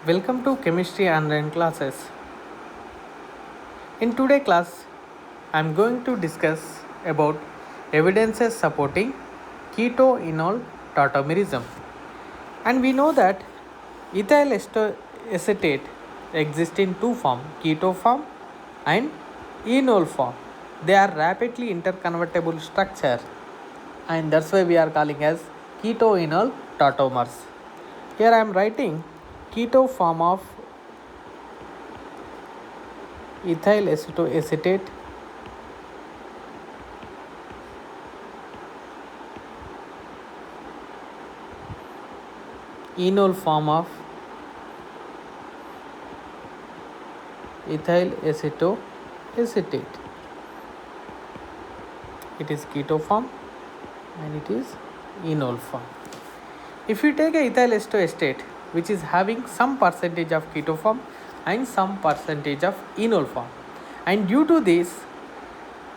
Welcome to Chemistry Online classes. In today's class, I am going to discuss about evidences supporting ketoenol tautomerism. And we know that ethyl acetate exists in two forms, keto form and enol form. They are rapidly interconvertible structure, and that's why we are calling as ketoenol tautomers. Here I am writing keto form of ethyl acetoacetate enol form of ethyl acetoacetate. It is keto form and it is enol form. If you take a ethyl acetoacetate which is having some percentage of keto form and some percentage of enol form, and due to this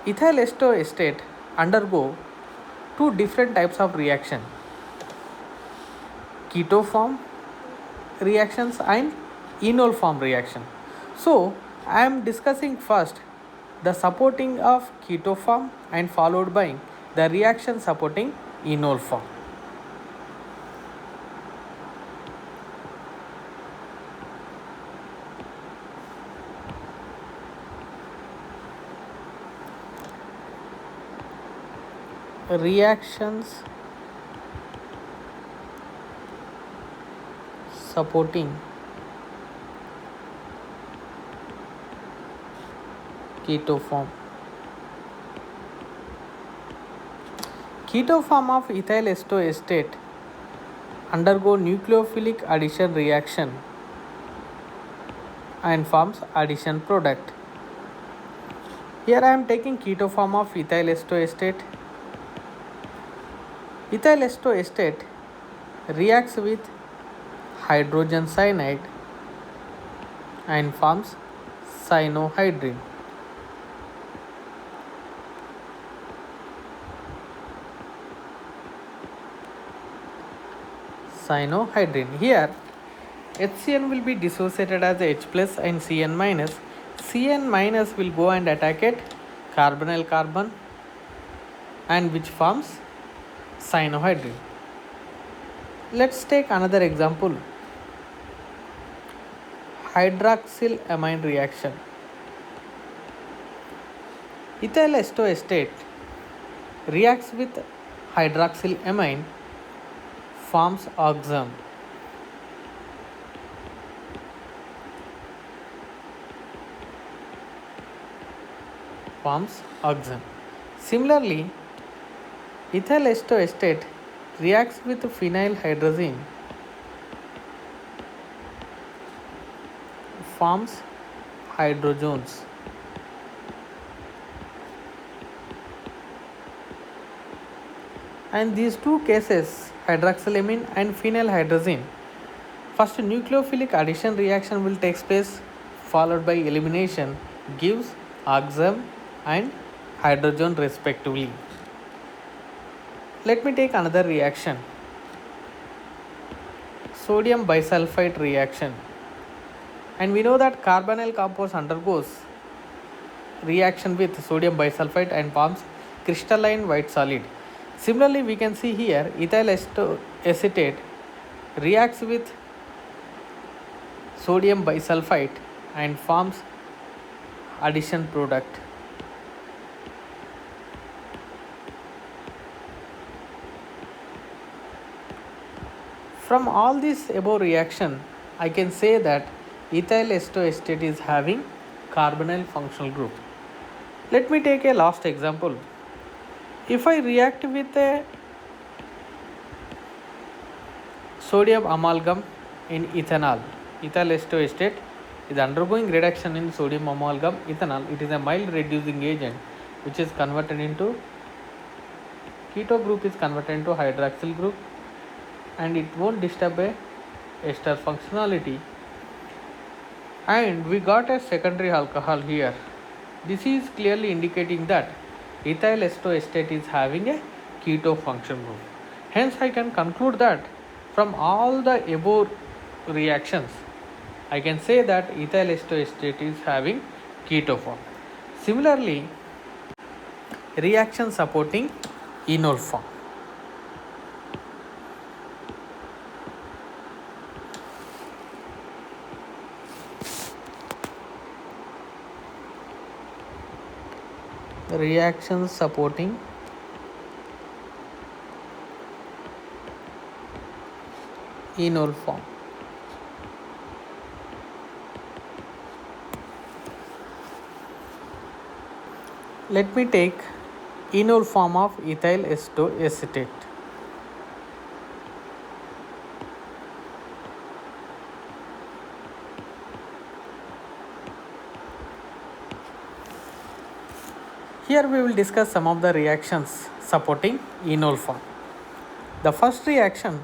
ethyl acetoacetate undergo two different types of reaction, keto form reactions and enol form reaction. So I am discussing first the supporting of keto form and followed by the reaction supporting enol form. Reactions supporting keto form. Keto form of ethyl acetoacetate undergo nucleophilic addition reaction and forms addition product. Here I am taking keto form of ethyl acetoacetate. Ethyl acetoacetate reacts with hydrogen cyanide and forms cyanohydrin. Cyanohydrin. Here HCN will be dissociated as H plus and Cn minus. Cn minus will go and attack at carbonyl carbon and which forms cyanohydrin. Let's take another example. Hydroxylamine reaction. Ethyl acetoacetate reacts with hydroxylamine, forms oxime. Similarly, ethyl acetoacetate reacts with phenylhydrazine, forms hydrogens. And these two cases, hydroxylamine and phenylhydrazine, first nucleophilic addition reaction will take place, followed by elimination gives oxime and hydrogen respectively. Let me take another reaction, sodium bisulfite reaction. And we know that carbonyl compound undergoes reaction with sodium bisulfite and forms crystalline white solid. Similarly, we can see here ethyl acetate reacts with sodium bisulfite and forms addition product. From all this above reaction, I can say that ethyl acetoacetate is having carbonyl functional group. Let me take a last example. If I react with a sodium amalgam in ethanol, ethyl acetoacetate is undergoing reduction in sodium amalgam ethanol. It is a mild reducing agent which is converted into keto group, is converted into hydroxyl group, and it won't disturb a ester functionality. And we got a secondary alcohol here. This is clearly indicating that ethyl acetoacetate is having a keto function group. Hence I can conclude that from all the above reactions, I can say that ethyl acetoacetate is having keto form. Similarly, reaction supporting enol form. Reactions supporting enol form. Let me take enol form of ethyl acetoacetate. Here we will discuss some of the reactions supporting enol form. The first reaction,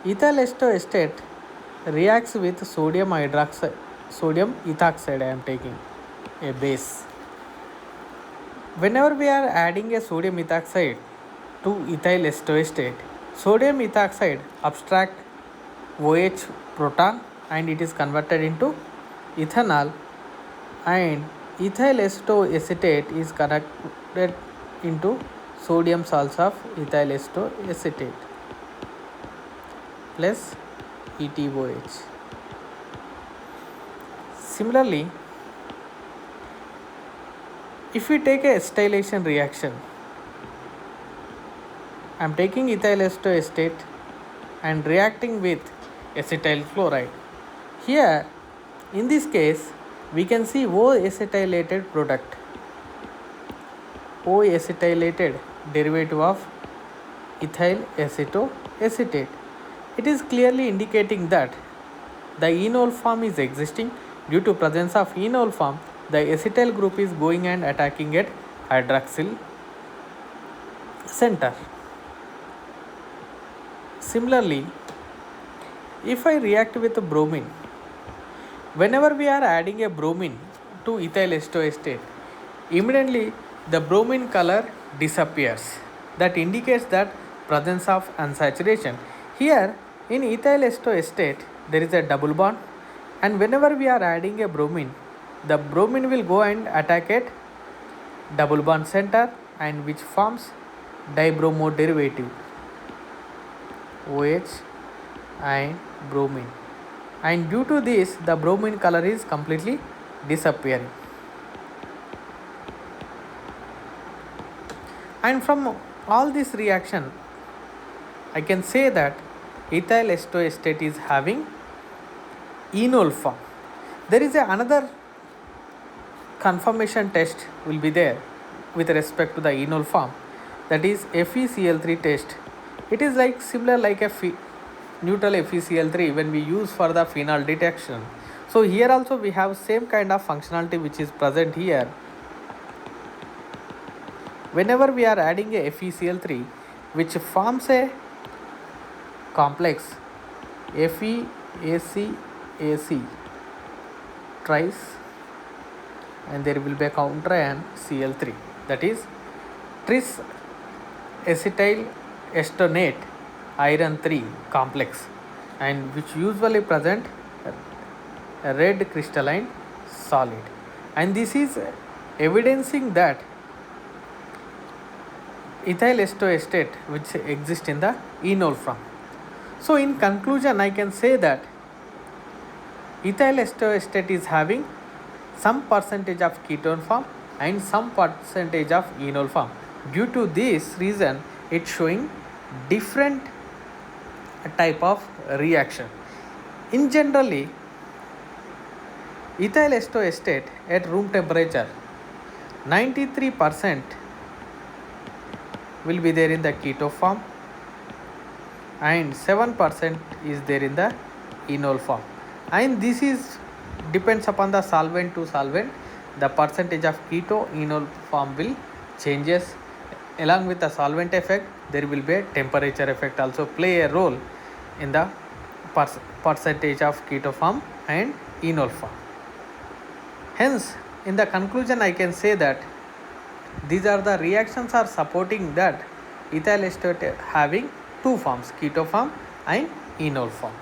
ethyl acetoacetate reacts with sodium ethoxide. I am taking a base. Whenever we are adding a sodium ethoxide to ethyl acetoacetate, sodium ethoxide abstract OH proton and it is converted into ethanol, and ethyl acetoacetate is converted into sodium salts of ethyl acetoacetate plus ETOH. Similarly, if we take a acetylation reaction, I am taking ethyl acetoacetate and reacting with acetyl chloride. Here, in this case, we can see O-acetylated product, O-acetylated derivative of ethyl acetoacetate. It is clearly indicating that the enol form is existing. Due to presence of enol form, the acetyl group is going and attacking at hydroxyl center. Similarly, if I react with bromine, whenever we are adding a bromine to ethyl acetoacetate, immediately the bromine color disappears. That indicates that presence of unsaturation. Here in ethyl acetoacetate there is a double bond, and whenever we are adding a bromine, the bromine will go and attack at double bond center, and which forms dibromo derivative OH and bromine, and due to this the bromine color is completely disappearing. And from all this reaction, I can say that ethyl acetoacetate is having enol form. There is another confirmation test will be there with respect to the enol form, that is FeCl3 test. It is like similar like a neutral FeCl3 when we use for the phenol detection. So here also we have same kind of functionality which is present here. Whenever we are adding a FeCl3 which forms a complex FeACAC twice, and there will be a counter ion Cl3, that is tris acetyl estonate iron 3 complex, and which usually present a red crystalline solid, and this is evidencing that ethyl acetoacetate which exists in the enol form. So in conclusion, I can say that ethyl acetoacetate is having some percentage of ketone form and some percentage of enol form. Due to this reason, it's showing different type of reaction. In generally, ethyl acetoacetate at room temperature 93% will be there in the keto form and 7% is there in the enol form, and this is depends upon the solvent to solvent. The percentage of keto enol form will changes. Along with the solvent effect, there will be a temperature effect also play a role in the percentage of keto form and enol form. Hence, in the conclusion, I can say that these are the reactions are supporting that ethyl acetate having two forms, keto form and enol form.